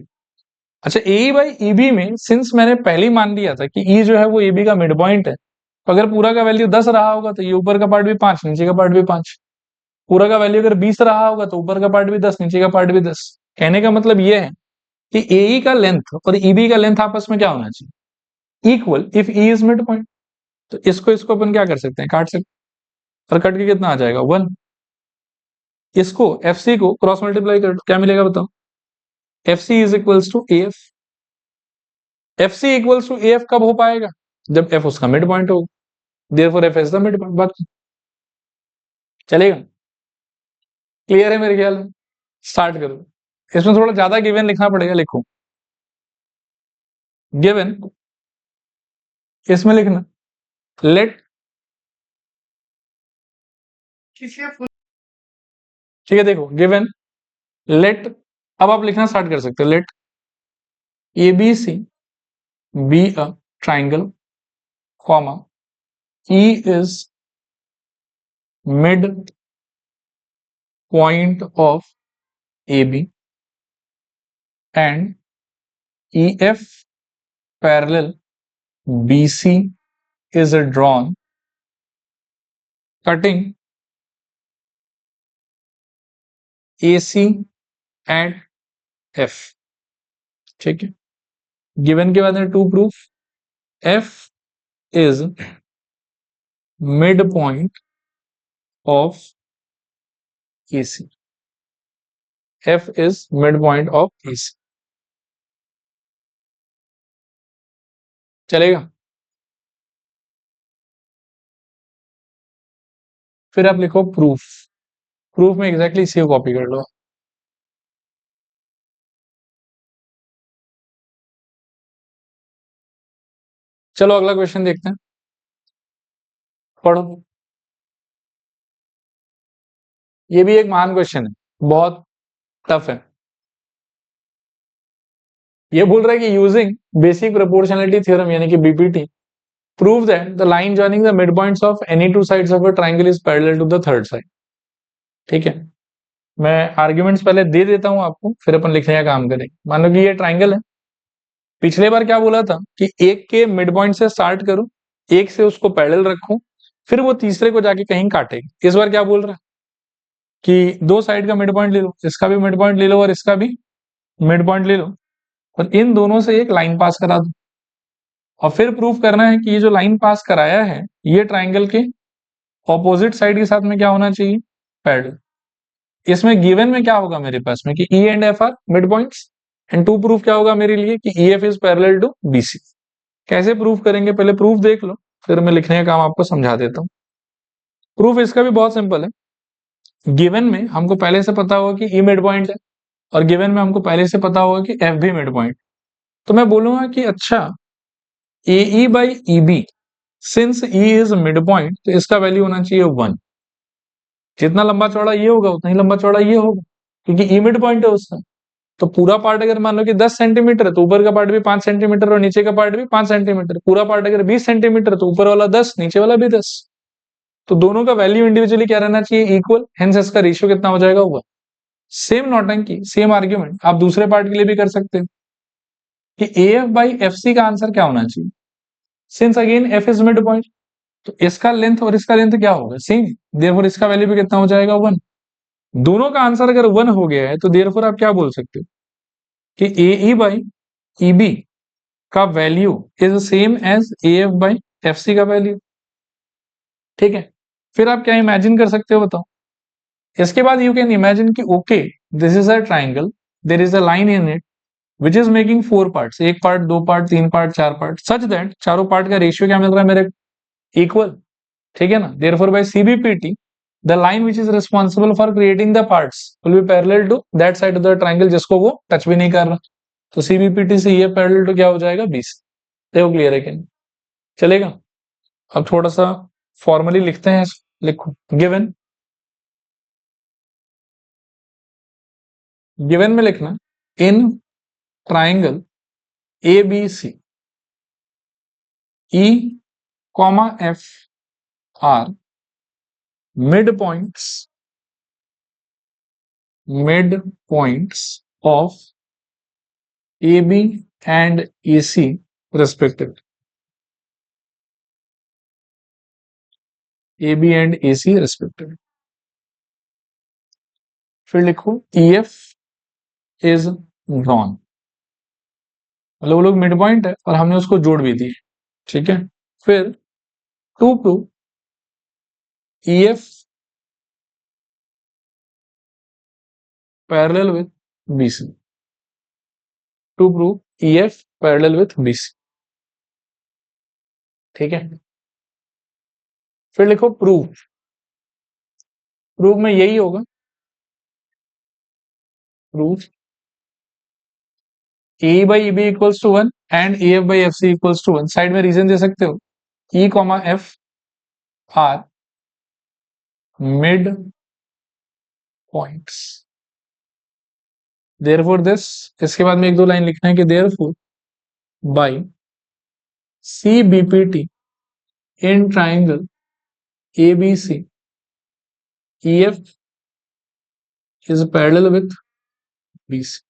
अच्छा, AE बाई EB में सिंस मैंने पहले ही मान लिया था कि E जो है वो AB का मिड पॉइंट है, तो अगर पूरा का वैल्यू 10 रहा होगा तो ये ऊपर का पार्ट भी 5, नीचे का पार्ट भी 5। पूरा का वैल्यू अगर 20 रहा होगा तो ऊपर का पार्ट भी 10, नीचे का पार्ट भी 10। कहने का मतलब ये है कि AE का लेंथ और EB का लेंथ आपस में क्या होना चाहिए, equal if E is mid point. तो इसको अपन क्या कर सकते हैं, काट सकते हैं, और कट के कितना आ जाएगा 1। इसको एफ सी को क्रॉस मल्टीप्लाई कर क्या मिलेगा बताओ, F C is equals to A F. F C equals to A F कब हो पाएगा, जब एफ उसका मिड पॉइंट होगा, therefore F is the mid point. बात चलेगा, क्लियर है मेरे ख्याल में। स्टार्ट करो, इसमें थोड़ा ज्यादा गिवन लिखना पड़ेगा, लिखो गिवन, इसमें लिखना लेट, ठीक है देखो गिवन लेट, अब आप लिखना स्टार्ट कर सकते हो, let A B C be a triangle comma E is mid point of A B and E F parallel B C is drawn cutting AC at F। ठीक है, गिवन के बाद में to proof, F is midpoint of AC, F is midpoint of AC। चलेगा, फिर आप लिखो proof, proof में एग्जैक्टली इसी को कॉपी कर लो। चलो अगला क्वेश्चन देखते हैं, पढ़ो। ये भी एक महान क्वेश्चन है, बहुत टफ है। ये बोल रहा है कि यूजिंग बेसिक प्रोपोर्शनलिटी थ्योरम यानी कि BPT, prove that the line joining the mid points of any two sides of a triangle is parallel to the third side. ठीक है, मैं आर्ग्यूमेंट्स पहले दे देता हूं आपको, फिर अपन लिखने का काम करेंगे। मान लो कि ये ट्राइंगल है, पिछले बार क्या बोला था कि एक के मिड पॉइंट से स्टार्ट करूं, एक से उसको पैरेलल रखूं, फिर वो तीसरे को जाके कहीं काटेगी। इस बार क्या बोल रहा है कि दो साइड का मिड पॉइंट ले लो, इसका भी मिड पॉइंट ले लो और इसका भी मिड पॉइंट ले लो, और इन दोनों से एक लाइन पास करा दो, और फिर प्रूफ करना है कि ये जो लाइन पास कराया है ये ट्राइंगल के ऑपोजिट साइड के साथ में क्या होना चाहिए, पैरेलल। इसमें गिवन में क्या होगा मेरे पास में कि E and F R mid points, and to proof क्या होगा मेरे लिए कि E F is parallel to BC. कैसे प्रूफ करेंगे, पहले प्रूफ देख लो, फिर मैं लिखने का काम आपको समझा देता हूँ। प्रूफ इसका भी बहुत सिंपल है। गिवन में हमको पहले से पता होगा कि ई मिड पॉइंट है, और गिवन में हमको पहले से पता होगा कि एफ भी मिड पॉइंट। तो मैं बोलूंगा कि अच्छा A E by E B, since E is mid point तो इसका वैल्यू होना चाहिए 1। जितना लंबा चौड़ा ये होगा उतना ही लंबा चौड़ा ये होगा, क्योंकि ई मिड पॉइंट है उसका। तो पूरा पार्ट अगर मान लो कि 10 सेंटीमीटर है तो ऊपर का पार्ट भी 5 सेंटीमीटर और नीचे का पार्ट भी 5 सेंटीमीटर। पूरा पार्ट अगर 20 सेंटीमीटर तो ऊपर वाला 10, नीचे वाला भी 10। तो दोनों का वैल्यू इंडिविजुअली क्या रहना चाहिए, इक्वल, हेंस इसका रेशियो कितना हो जाएगा, हुआ। सेम नौटंकी, सेम आर्ग्यूमेंट आप दूसरे पार्ट के लिए भी कर सकते हो कि A F by F C का आंसर क्या होना चाहिए, since again F is mid point, तो इसका लेंथ और इसका लेंथ क्या होगा, सेम, देयरफॉर इसका वैल्यू भी कितना हो जाएगा, 1। दोनों का आंसर अगर 1 हो गया है तो देयरफॉर आप क्या बोल सकते हो कि A E by E B का value is same as A F by F C का वैल्यू। ठीक है, फिर आप क्या इमेजिन कर सकते हो बताओ। इसके बाद यू कैन इमेजिन कि okay this is a triangle, there is a line in it which is making 4 parts, एक पार्ट, दो पार्ट, तीन पार्ट, चार पार्ट, सच दैट चारों पार्ट का रेशियो क्या मिल रहा है मेरे, इक्वल। ठीक है ना, therefore by CBPT the line which is responsible for creating the parts will be parallel to that side of the triangle जिसको वो टच भी नहीं कर रहा। तो सीबीपीटी से ये पैरेलल टू क्या हो जाएगा, 20। देखो क्लियर है कि नहीं, चलेगा। अब थोड़ा सा फॉर्मली लिखते हैं, लिखो गिवन, गिवन में लिखना in triangle A B C E comma F R mid points of A B and A C respective, A B and A C respective. फिर लिखो ई एफ इज ड्रॉन, मतलब वो लोग मिड पॉइंट है और हमने उसको जोड़ भी दिए। ठीक है। फिर to prove EF parallel with BC, to prove EF parallel with BC, ठीक है। फिर लिखो प्रूफ, प्रूफ में यही होगा, proof AE by EB equals to 1 and EF by FC equals to 1। Side में रीजन दे सकते हो, E, F R mid points, therefore this, इसके बाद में एक दो लाइन लिखना है कि therefore by CBPT in triangle ABC EF is parallel with BC।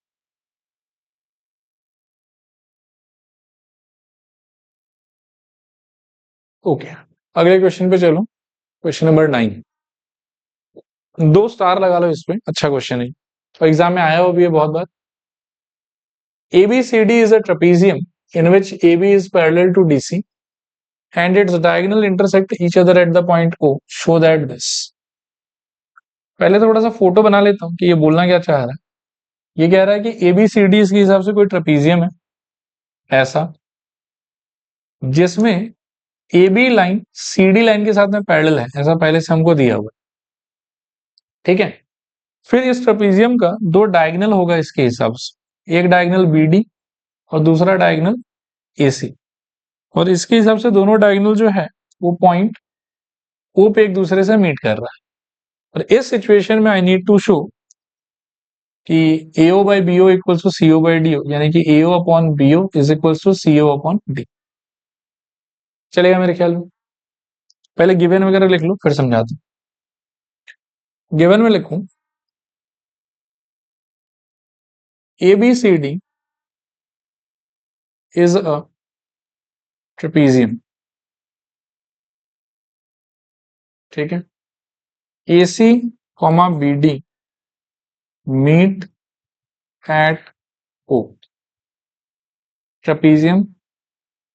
Okay, अगले क्वेश्चन पे चलो। क्वेश्चन नंबर 9, 2 स्टार लगा लो इस पे, अच्छा क्वेश्चन है तो एग्जाम में आया हो भी है बहुत बार। ABCD is a trapezium in which AB is parallel to DC and its diagonal intersect each other at the point O, show that this। पहले थोड़ा सा फोटो बना लेता हूँ कि ये बोलना क्या चाह रहा है। ये कह रहा है कि ABCD इसके हिसाब से कोई ट्रेपीजियम है ऐसा, जिसमें AB लाइन CD लाइन के साथ में पैरेलल है, ऐसा पहले से हमको दिया हुआ, ठीक है। फिर इस ट्रेपीजियम का 2 डायगोनल होगा इसके हिसाब से, एक डायगोनल BD और दूसरा डायगोनल AC, और इसके हिसाब से दोनों डायगोनल जो है वो पॉइंट O पे एक दूसरे से मीट कर रहा है। और इस सिचुएशन में आई नीड टू शो कि AO by BO equals to CO by DO, यानी कि AO upon BO is equals to CO upon D। चलेगा मेरे ख्याल में? पहले गिवन वगैरह लिख लो फिर समझाता हूं। गिवन में लिखूं ABCD is a trapezium, ठीक है। AC, BD meet at O, trapezium.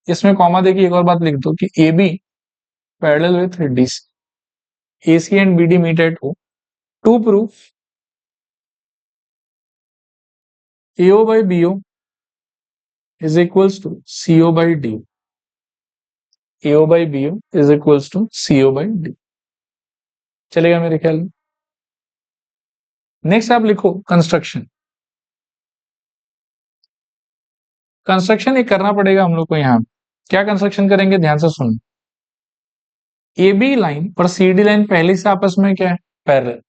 इसमें कॉमा देखिए, एक और बात लिख दो कि AB parallel with DC, AC and BD meet at O, to prove AO by BO is equals to CO by D, AO by BO is equals to CO by D। चलेगा मेरे ख्याल में? नेक्स्ट आप लिखो construction. Construction एक करना पड़ेगा हम लोग को यहाँ। क्या कंस्ट्रक्शन करेंगे, ध्यान से सुनो। AB लाइन और CD लाइन पहले से आपस में क्या है, पैरेलल।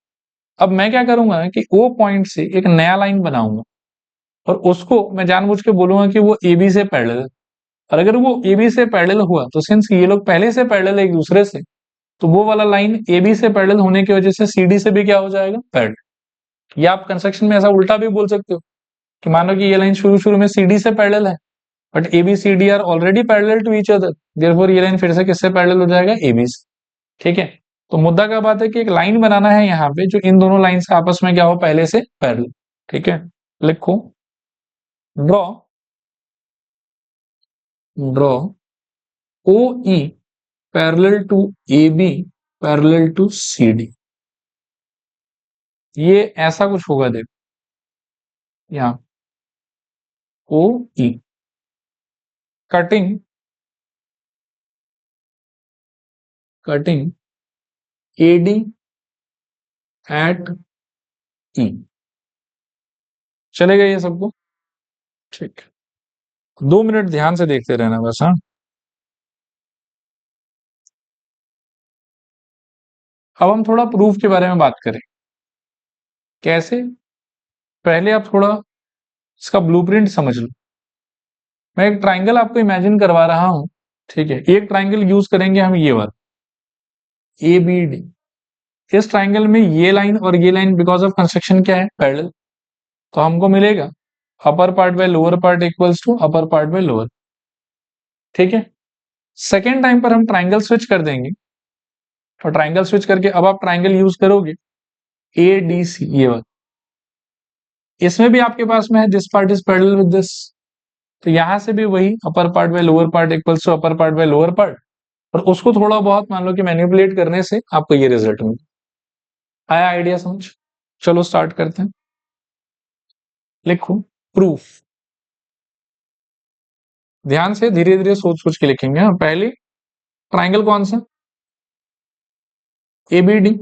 अब मैं क्या करूंगा कि O पॉइंट से एक नया लाइन बनाऊंगा और उसको मैं जानबूझ के बोलूंगा कि वो AB से पैरेलल है। और अगर वो AB से पैरेलल हुआ तो सिंस ये लोग पहले से पैरेलल है एक दूसरे से, तो वो वाला लाइन AB से पैरेलल होने की वजह से CD से भी क्या हो जाएगा, पैरेलल। या आप कंस्ट्रक्शन में ऐसा उल्टा भी बोल सकते हो कि मानो कि ये लाइन शुरू शुरू में CD से पैरेलल है, but ABCD R already parallel to each other, therefore ये लाइन फिर से किससे पैरेलल हो जाएगा, AB से, ठीक है। तो मुद्दा क्या बात है कि एक लाइन बनाना है यहाँ पे जो इन दोनों लाइन से आपस में क्या हो, पहले से पैरेलल, ठीक है। लिखो draw OE parallel to AB parallel to CD। ये ऐसा कुछ होगा, देखो यहाँ OE cutting AD at E। चलेगा ये सबको, ठीक। 2 मिनट ध्यान से देखते रहना बस, हाँ। अब हम थोड़ा प्रूफ के बारे में बात करें। कैसे? पहले आप थोड़ा इसका ब्लूप्रिंट समझ लो। मैं एक ट्राइंगल आपको इमेजिन करवा रहा हूं, ठीक है। एक ट्राइंगल यूज करेंगे हम, ये वाला ABD। इस ट्राइंगल में ये लाइन और ये लाइन बिकॉज ऑफ कंस्ट्रक्शन क्या है, पैरेलल, तो हमको मिलेगा upper part by lower part equals to upper part by lower, ठीक है। सेकेंड टाइम पर हम ट्राइंगल स्विच कर देंगे, और ट्राइंगल स्विच करके अब आप ट्राइंगल यूज करोगे ADC, ये वाला। इसमें भी आपके पास में है this part is parallel with this, तो यहां से भी वही upper part by lower part equals to upper part by lower part, और उसको थोड़ा बहुत मान लो कि मैनिपुलेट करने से आपको ये रिजल्ट मिले। आया आइडिया समझ? चलो स्टार्ट करते हैं। लिखो प्रूफ। ध्यान से धीरे धीरे सोच सोच के लिखेंगे। हाँ, पहले ट्राइंगल कौन सा? एबीडी।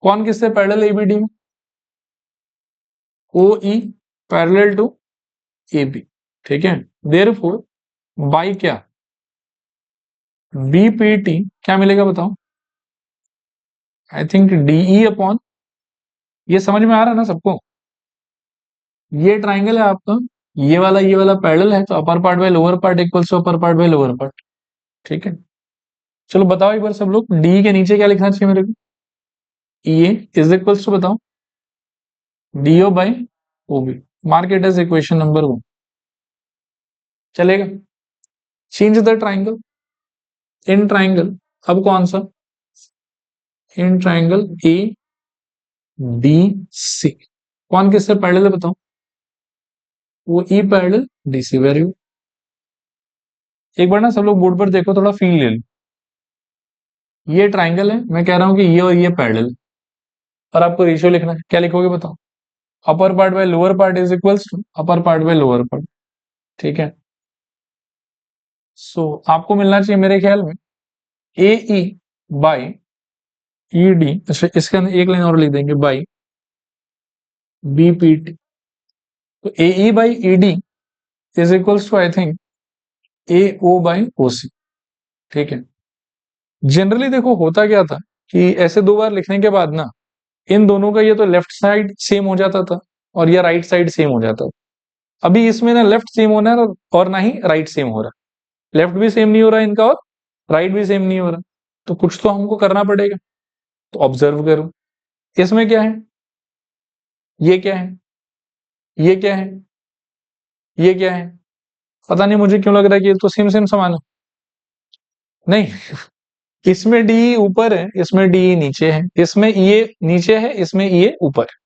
कौन किससे पैरेलल एबीडी में? O E parallel to A B. ठीक है, देयरफॉर बाई क्या? बीपीटी क्या मिलेगा बताओ? आई थिंक डीई अपॉन, ये समझ में आ रहा है ना सबको? ये ट्राइंगल है आपका, ये वाला पैरेलल है, तो upper part by lower part equals to upper part by lower part. ठीक है, चलो बताओ एक बार सब लोग, डी के नीचे क्या लिखना चाहिए मेरे को? ए इज इक्वल्स टू बताओ D O by O B. Mark it as equation number 1। चलेगा? Change the triangle. In triangle, अब कौन सा? इन ट्राइंगल ए डी सी, कौन किससे पैरेलल है बताओ? वो E parallel D C. Very good. एक बार ना सब लोग बोर्ड पर देखो, थोड़ा फील ले लो। ये ट्राइंगल है, मैं कह रहा हूं कि ये और ये पैरेलल, और आपको रेशियो लिखना है। क्या लिखोगे बताओ? Upper part by lower part is equals to upper part by lower part. ठीक है, सो आपको मिलना चाहिए मेरे ख्याल में ए ई बाई ई डी। अच्छा, इसके अंदर एक लाइन और लिख देंगे, बाई बीपीटी। तो A E by E D is equals to I think A O by O C. ठीक है, जनरली देखो होता क्या था कि ऐसे दो बार लिखने के बाद ना इन दोनों का ये तो लेफ्ट साइड सेम हो जाता था और ये राइट साइड सेम हो जाता था। अभी इसमें ना लेफ्ट सेम होना है और ना ही राइट सेम हो रहा। लेफ्ट भी सेम नहीं हो रहा इनका, और राइट भी सेम नहीं हो रहा। तो कुछ तो हमको करना पड़ेगा। तो ऑब्जर्व करो, इसमें क्या है, ये क्या है, ये क्या है, ये क्या है? पता नहीं मुझे क्यों लग रहा है कि ये तो सेम सेम समान है। नहीं, इसमें डी ऊपर है, इसमें डी नीचे है, इसमें ये नीचे है, इसमें ये ऊपर है।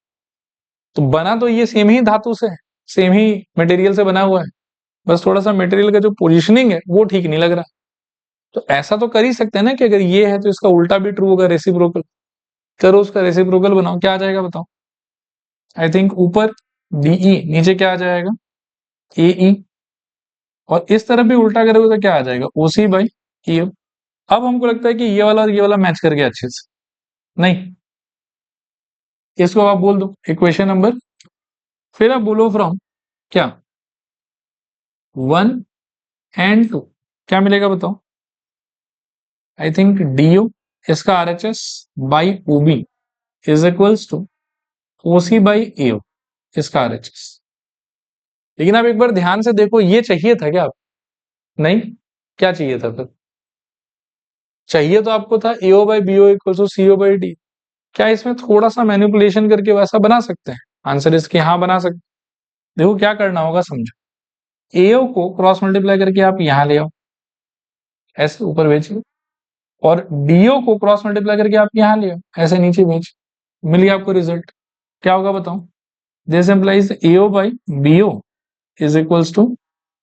तो बना तो ये सेम ही धातु से है, सेम ही मटेरियल से बना हुआ है, बस थोड़ा सा मटेरियल का जो पोजीशनिंग है वो ठीक नहीं लग रहा। तो ऐसा तो कर ही सकते हैं ना कि अगर ये है तो इसका उल्टा भी ट्रू होगा, रेसिप्रोकल। करो उसका रेसिप्रोकल बनाओ, क्या आ जाएगा बताओ? आई थिंक ऊपर डीई, नीचे क्या आ जाएगा? एई। और इस तरफ भी उल्टा करोगे तो क्या आ जाएगा? ओसी बाई ई। अब हमको लगता है कि ये वाला और ये वाला मैच कर गया अच्छे से। नहीं, इसको आप बोल दो इक्वेशन नंबर, फिर आप बोलो फ्रॉम क्या 1 एंड 2 क्या मिलेगा बताओ? आई थिंक डीओ इसका RHS by OB is equals to OC by AO इसका आरएचएस। लेकिन आप एक बार ध्यान से देखो, ये चाहिए था क्या आप? नहीं, क्या चाहिए था फिर? चाहिए तो आपको था AO by BO equal to CO by D. क्या इसमें थोड़ा सा मैनिपुलेशन करके वैसा बना सकते हैं? आंसर इसके हाँ बना सकते। देखो क्या करना होगा समझो, एओ को क्रॉस मल्टीप्लाई करके आप यहां ले आओ, ऐसे ऊपर भेजिए, और डीओ को क्रॉस मल्टीप्लाई करके आप यहां ले आओ, ऐसे नीचे भेजिए। मिल गया आपको रिजल्ट। क्या होगा बताओ? This implies A O by BO is equals to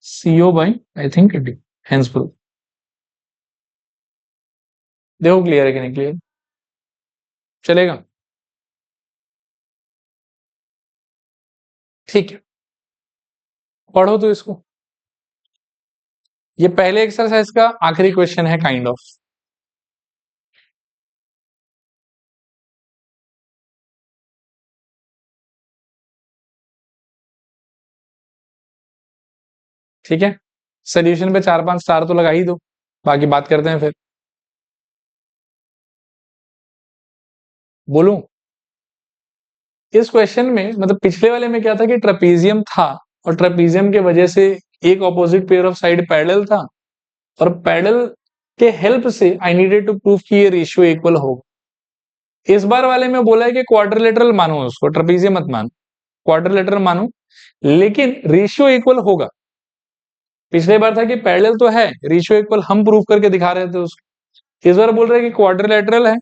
CO by I think D. Hence proof. देखो क्लियर है कि नहीं क्लियर? चलेगा? ठीक है, पढ़ो तो इसको। ये पहले एक्सरसाइज का आखिरी क्वेश्चन है काइंड ऑफ। ठीक है, सोल्यूशन पे 4-5 स्टार तो लगा ही दो, बाकी बात करते हैं फिर। बोलूं? इस क्वेश्चन में मतलब पिछले वाले में क्या था कि ट्रेपीजियम था, और ट्रेपीजियम के वजह से एक opposite pair of side parallel था, और पैरेलल के हेल्प से आई नीडेड टू प्रूव कि ये रेशियो इक्वल हो। इस बार वाले में बोला है कि क्वाड्रिलेटरल मानो उसको, ट्रेपीजियम मत मानो, क्वाड्रिलेटरल मानो, लेकिन रेशियो इक्वल होगा। पिछले बार था कि पैरेलल तो है, रेशियो इक्वल हम प्रूव करके दिखा रहे थे उसको। इस बार बोल रहे हैं कि क्वाड्रिलेटरल है,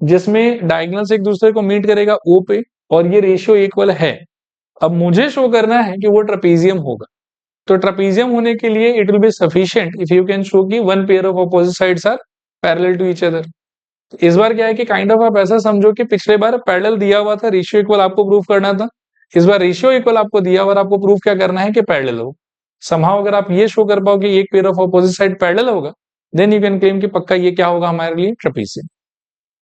जिसमें डायगोनल्स एक दूसरे को मीट करेगा ओ पे, और ये रेशियो इक्वल है। अब मुझे शो करना है कि वो ट्रेपीजियम होगा। तो ट्रेपीजियम होने के लिए it will be sufficient if you can show कि one pair of opposite sides are parallel to each other. इस बार क्या है कि काइंड ऑफ आप ऐसा समझो कि पिछले बार पैरेलल दिया हुआ था, रेशियो इक्वल आपको प्रूफ करना था। इस बार रेशियो इक्वल आपको दिया हुआ, आपको प्रूफ क्या करना है कि पैरेलल हो। समहाउ अगर आप ये शो कर पाओ कि एक pair of opposite side parallel होगा, देन यू कैन क्लेम कि पक्का ये क्या होगा हमारे लिए, ट्रेपीजियम।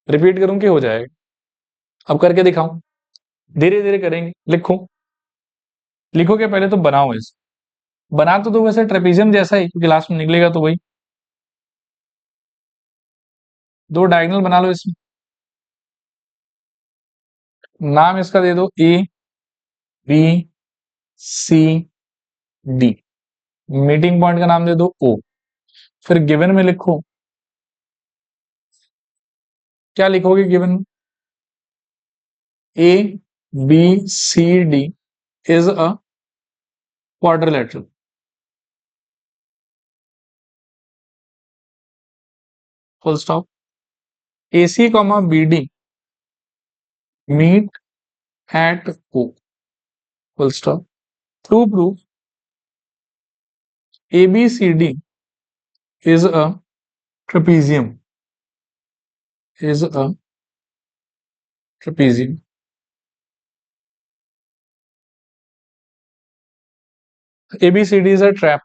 रिपीट करूं कि हो जाएगा? अब करके दिखाऊं? धीरे धीरे करेंगे। लिखो, लिखोगे पहले तो बनाओ इसे। बना तो दो वैसे ट्रेपीजियम जैसा ही, क्योंकि लास्ट में निकलेगा तो वही। दो डायगोनल बना लो इसमें। नाम इसका दे दो A B C D. Meeting point का नाम दे दो ओ। फिर गिवन में लिखो, क्या लिखोगे गिवन में? A B C D is a quadrilateral. Full stop. AC comma BD meet at O। Full stop. Through proof ABCD is a trapezium, is a trapezium। ABCD is a trap,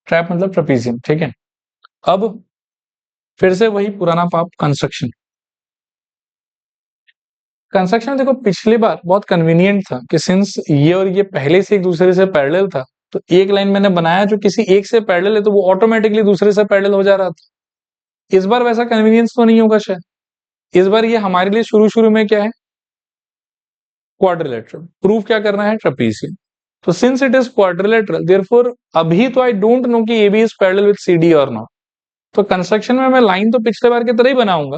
trap मतलब trapezium, ठीक है। अब फिर से वही पुराना पाप, construction. Construction देखो पिछली बार बहुत कन्वीनियंट था कि सिंस ये और ये पहले से एक दूसरे से पैरेलल था, तो एक लाइन मैंने बनाया जो किसी एक से पैरेलल है तो वो ऑटोमेटिकली दूसरे से पैरेलल हो जा रहा था। इस बार वैसा कन्वीनियंस तो नहीं होगा शायद। इस बार ये हमारे लिए शुरू शुरू में क्या है, क्वाड्रिलेटरल। प्रूफ क्या करना है, ट्रेपीजियम। तो since it is quadrilateral, therefore अभी तो आई डोंट नो कि AB is parallel with CD और नॉट। तो कंस्ट्रक्शन में मैं लाइन तो पिछले बार की तरह ही बनाऊंगा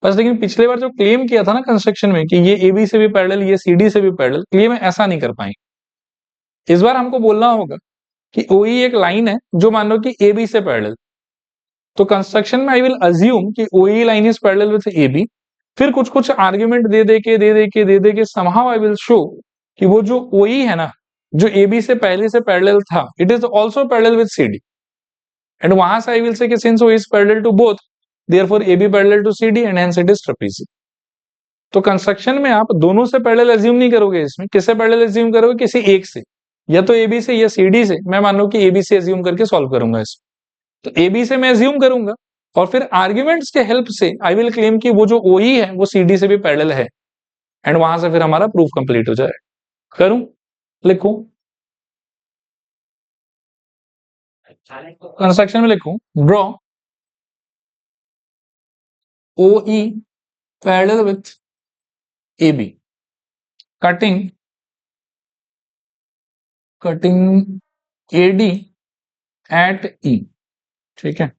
बस, लेकिन पिछले बार जो क्लेम किया था ना कंस्ट्रक्शन में कि ये AB से भी पैरेलल, ये CD से भी पैरेलल, क्लेम ऐसा नहीं कर पाएंगे। इस बार हमको बोलना होगा कि OE एक लाइन है जो मान लो कि AB से पैरेलल। तो कंस्ट्रक्शन में आई विल अज्यूम कि OE line is parallel with AB। फिर कुछ कुछ आर्ग्यूमेंट दे दे के समहाउ आई विल शो कि वो जो OE है ना, जो AB से पहले से पैरेलल था, it is also parallel with CD। And वहां से आई विल से कि since O is parallel to both, therefore AB parallel to CD and hence it is trapezium. तो कंस्ट्रक्शन में आप दोनों से पैरेलल अज्यूम नहीं करोगे, इसमें किससे पैरेलल अज्यूम करोगे, किसी एक से, या तो AB से या CD से। मैं मान लो कि AB से अज्यूम करके सॉल्व करूंगा इसमें, तो AB से मैं अज्यूम करूंगा और फिर आर्ग्यूमेंट्स के हेल्प से आई विल क्लेम कि वो जो OE है वो CD से भी पैरेलल है, एंड वहां से फिर हमारा प्रूफ कंप्लीट हो जाएगा। करूं? लिखूं? कंस्ट्रक्शन में लिखूं, draw OE parallel with AB, cutting AD at E। ठीक है,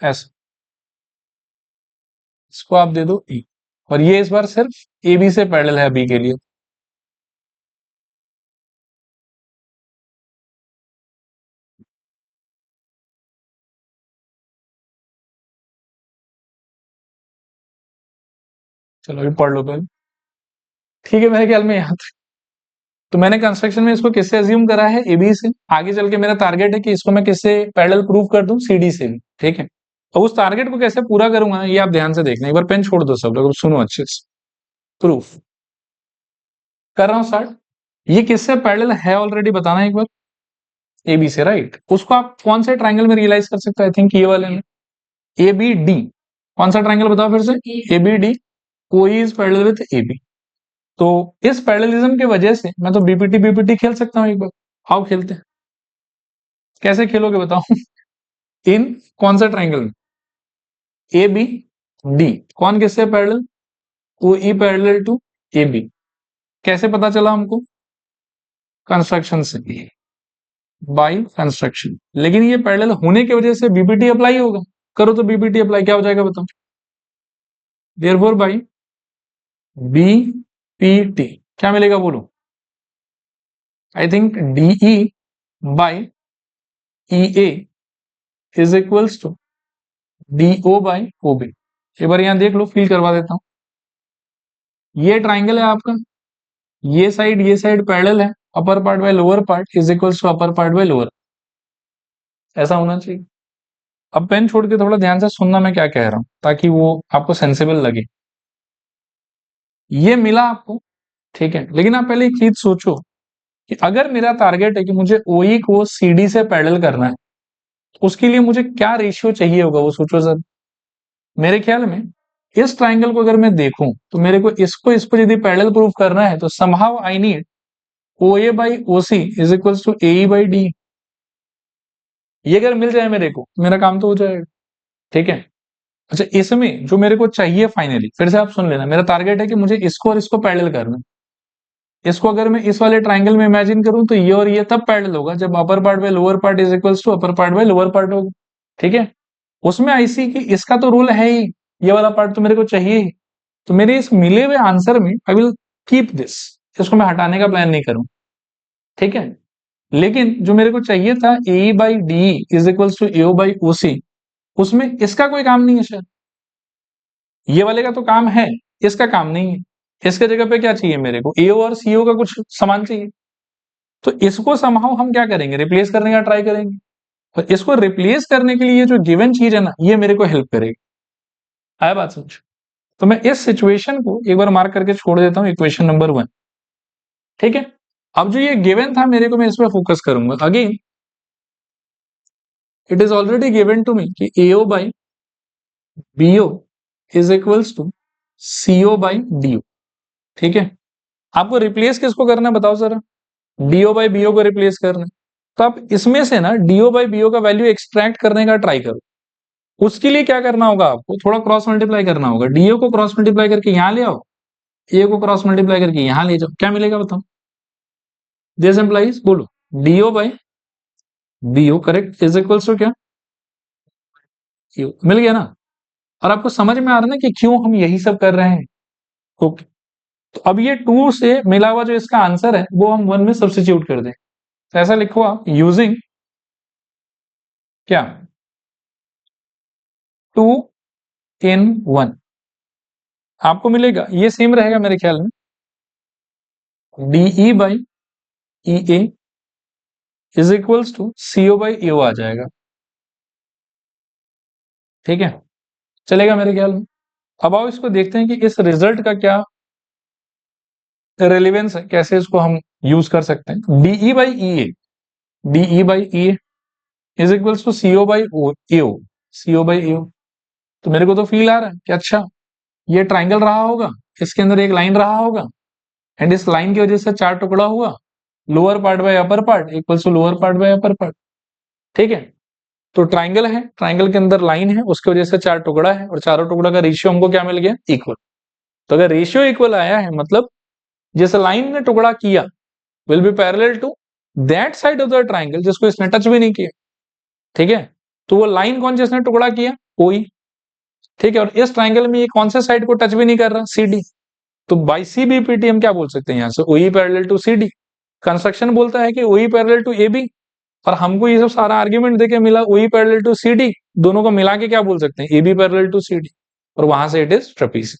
ऐसा इसको आप दे दो E, और ये इस बार सिर्फ AB से पैरेलल है B के लिए। चलो ये पढ़ लो पहले, ठीक है। मेरे ख्याल में याद। तो मैंने कंस्ट्रक्शन में इसको किससे अज्यूम करा है, AB से। आगे चल के मेरा टारगेट है कि इसको मैं किससे पैरेलल प्रूव कर दूं, CD से भी, ठीक है। और उस टारगेट को कैसे पूरा करूंगा ये आप ध्यान से देखना। एक बार पेन छोड़ दो सब लोग, सुनो अच्छे से। प्रूफ कर रहा हूं स्टार्ट। ये किससे पैरेलल है ऑलरेडी बताना एक बार, AB से, राइट। उसको आप कौन से ट्राइंगल में रियलाइज कर सकते हो, आई थिंक ये वाले में, ABD। कौन सा ट्राइंगल बताओ फिर से, ABD। OE is parallel with AB। तो इस पैरेललिज्म की वजह से मैं तो बीपीटी खेल सकता हूं एक बार। आओ खेलते हैं। कैसे खेलोगे बताओ? इन कौन सा ट्राइंगल में, ABD, कौन किससे parallel, OE parallel to AB। कैसे पता चला हमको, कंस्ट्रक्शन से, बाय कंस्ट्रक्शन। लेकिन ये पैरेलल होने की वजह से बीपीटी अप्लाई होगा। करो तो बीपीटी अप्लाई क्या हो जाएगा बताओ, देयरफॉर बाय बीपीटी क्या मिलेगा बोलो, I think DE by EA is equals to DO by OB। एक बार यहां देख लो, फील करवा देता हूं। ये ट्राइंगल है आपका, ये साइड पैरेलल है, upper part by lower part is equals to upper part by lower, ऐसा होना चाहिए। अब पेन छोड़ के थोड़ा ध्यान से सुनना मैं क्या कह रहा हूं, ताकि वो आपको सेंसिबल लगे। ये मिला आपको, ठीक है, लेकिन आप पहले एक चीज सोचो कि अगर मेरा टारगेट है कि मुझे ओई को सीडी से पैरेलल करना है, तो उसके लिए मुझे क्या रेशियो चाहिए होगा, वो सोचो सर। मेरे ख्याल में इस ट्राइंगल को अगर मैं देखूं, तो मेरे को इसको इसको यदि पैरेलल प्रूव करना है, तो somehow I need OA by OC is equals to AE by D. ये अगर मिल जाए मेरे को, मेरा काम तो हो जाएगा, ठीक है। अच्छा, इसमें जो मेरे को चाहिए फाइनली, फिर से आप सुन लेना, मेरा टारगेट है कि मुझे इसको और इसको पैरेलल करना है। इसको अगर मैं इस वाले ट्राइंगल में इमेजिन करूं, तो ये और ये तब पैरेलल होगा जब upper part by lower part is equals to upper part by lower part होगा, ठीक है। उसमें आईसी की इसका तो रूल है ही, ये वाला पार्ट तो मेरे को चाहिए ही। तो मेरे इस मिले हुए आंसर में आई विल कीप दिस, इसको मैं हटाने का प्लान नहीं करूं, ठीक है। लेकिन जो मेरे को चाहिए था A by D is equals to AO by OC, उसमें इसका कोई काम नहीं है सर। ये वाले का तो काम है, इसका काम नहीं है। इसके जगह पे क्या चाहिए मेरे को, एओ और सीओ का कुछ समान चाहिए। तो इसको समहाउ हम क्या करेंगे, रिप्लेस करने का ट्राई करेंगे। और इसको रिप्लेस करने के लिए जो गिवन चीज है ना, ये मेरे को हेल्प करेगी। आया बात समझ। तो मैं इस सिचुएशन को एक बार मार्क करके छोड़ देता हूं, इक्वेशन नंबर 1, ठीक है। अब जो ये गिवन था मेरे को, मैं इस पर फोकस करूंगा। Again it is already given to me कि AO by BO is equals to CO by DO, ठीक है। आपको रिप्लेस किसको करना है बताओ जरा, डीओ बाई बीओ को रिप्लेस करना है। तो आप इसमें से ना डीओ बाई बीओ का वैल्यू एक्सट्रैक्ट करने का ट्राई करो। उसके लिए क्या करना होगा, आपको थोड़ा क्रॉस मल्टीप्लाई करना होगा। डीओ को क्रॉस मल्टीप्लाई करके यहां ले आओ, ए को क्रॉस मल्टीप्लाई करके यहां ले जाओ, क्या मिलेगा बताओ। दिस एम्प्लाइज बोलो, D O by B O correct is equals to क्या, मिल गया ना। और आपको समझ में आ रहा है ना कि क्यों हम यही सब कर रहे हैं। ओके, तो अब ये 2 से मिला हुआ जो इसका आंसर है, वो हम 1 में सब्स्टिट्यूट कर दें। तो ऐसा लिखो आप, यूजिंग क्या 2 in 1, आपको मिलेगा, ये सेम रहेगा मेरे ख्याल में, DE by E A is equals to CO by AO आ जाएगा, ठीक है, चलेगा मेरे ख्याल में। अब आओ इसको देखते हैं कि इस रिजल्ट का क्या रेलिवेंस है, कैसे इसको हम यूज कर सकते हैं। DE by E A, DE by E A is equals to CO by AO, CO by AO. तो मेरे को तो फील आ रहा है कि अच्छा, ये ट्राइंगल रहा होगा, इसके अंदर एक लाइन रहा होगा, एंड इस लाइन की वजह से 4 टुकड़ा हुआ, lower part by upper part equals to lower part by upper part, ठीक है। तो ट्राइंगल है, ट्राइंगल के अंदर लाइन है, उसकी वजह से 4 टुकड़ा है, और चारों टुकड़ा का रेशियो हमको क्या मिल गया, इक्वल। तो अगर रेशियो इक्वल आया है, मतलब जिस लाइन ने टुकड़ा किया will be parallel to that side of the triangle जिसको इसने टच भी नहीं किया, ठीक है। तो वो लाइन कौन जिसने टुकड़ा किया, कोई, ठीक है। और इस ट्राइंगल में ये कौन से साइड को टच भी नहीं कर रहा, सीडी। तो बाई सीबीपीटी हम क्या बोल सकते हैं यहां से, ओई पैरेलल टू सीडी। कंस्ट्रक्शन बोलता है कि ओई पैरेलल टू एबी, और हमको ये सब सारा आर्ग्यूमेंट देके मिला ओई पैरेलल टू सीडी, दोनों को मिला के क्या बोल सकते हैं, एबी पैरेलल टू सीडी, और वहां से इट इज ट्रेपीज।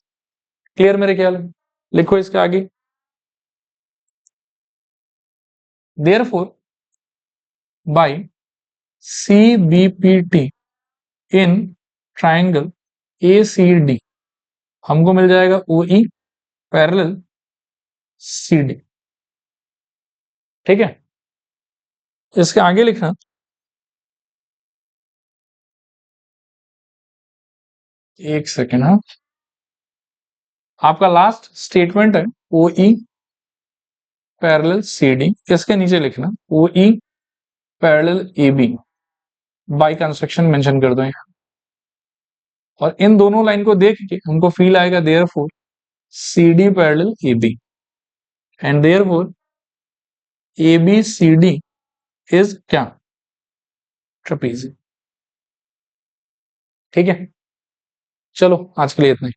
क्लियर मेरे ख्याल में। लिखो इसके आगे, therefore by CBPT in triangle ACD हमको मिल जाएगा ओई पैरेलल सीडी, ठीक है। इसके आगे लिखना, एक सेकेंड, हाँ, आपका लास्ट स्टेटमेंट है ओ ई पैरेलल सी डी, इसके नीचे लिखना O E parallel A B, by construction mention कर दो यहाँ। और इन दोनों लाइन को देख के हमको फील आएगा therefore C D parallel A B, and therefore A B C D is क्या, ट्रेपीज, ठीक है। चलो आज के लिए इतना ही।